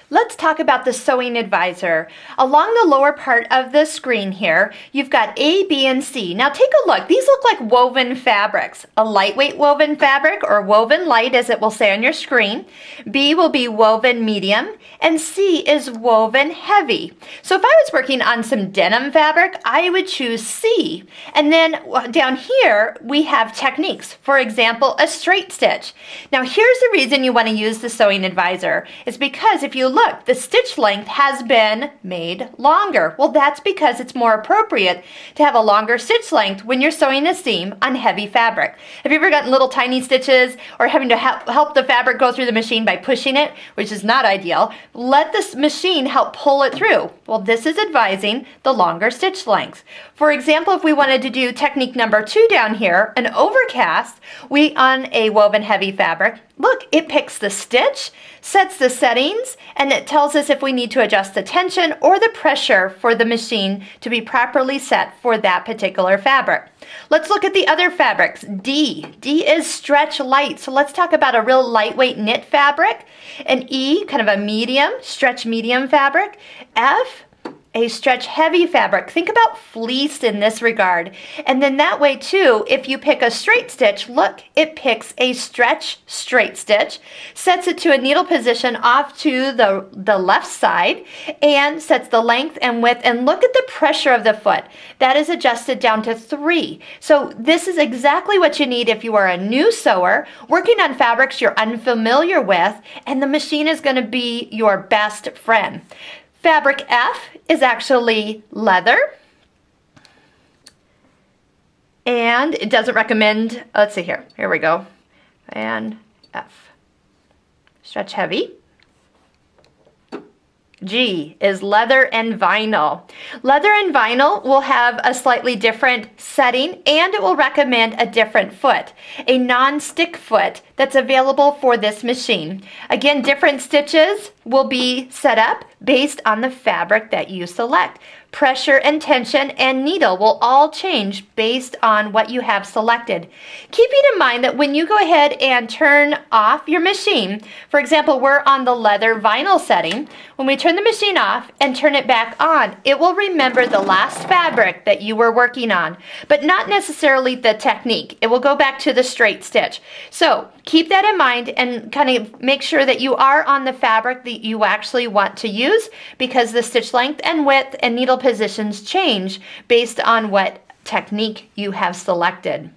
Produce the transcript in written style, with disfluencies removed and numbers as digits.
Let's talk about the sewing advisor. Along the lower part of the screen here, you've got A, B, and C. Now take a look. These look like woven fabrics. A lightweight woven fabric, or woven light as it will say on your screen. B will be woven medium, and C is woven heavy. So if I was working on some denim fabric, I would choose C. And then down here, we have techniques. For example, a straight stitch. Now here's the reason you want to use the sewing advisor. It's because if you look, the stitch length has been made longer. Well, that's because it's more appropriate to have a longer stitch length when you're sewing a seam on heavy fabric. Have you ever gotten little tiny stitches or having to help the fabric go through the machine by pushing it, which is not ideal? Let this machine help pull it through. Well, this is advising the longer stitch lengths. For example, if we wanted to do technique number 2 down here, an overcast, on a woven heavy fabric, look, it picks the stitch, sets the settings, and it tells us if we need to adjust the tension or the pressure for the machine to be properly set for that particular fabric. Let's look at the other fabrics. D is stretch light. So let's talk about a real lightweight knit fabric. An E, kind of a medium, stretch medium fabric. F, a stretch heavy fabric. Think about fleece in this regard. And then that way too, if you pick a straight stitch, look, it picks a stretch straight stitch, sets it to a needle position off to the left side, and sets the length and width. And look at the pressure of the foot. That is adjusted down to 3. So this is exactly what you need if you are a new sewer, working on fabrics you're unfamiliar with, and the machine is going to be your best friend. Fabric F is actually leather, and it doesn't recommend, let's see here we go, and F, stretch heavy. G is leather and vinyl. Leather and vinyl will have a slightly different setting, and it will recommend a different foot, a non-stick foot that's available for this machine. Again, different stitches will be set up based on the fabric that you select. Pressure and tension and needle will all change based on what you have selected. Keeping in mind that when you go ahead and turn off your machine, for example, we're on the leather vinyl setting, when we turn the machine off and turn it back on, it will remember the last fabric that you were working on, but not necessarily the technique. It will go back to the straight stitch. So keep that in mind and kind of make sure that you are on the fabric that you actually want to use, because the stitch length and width and needle positions change based on what technique you have selected.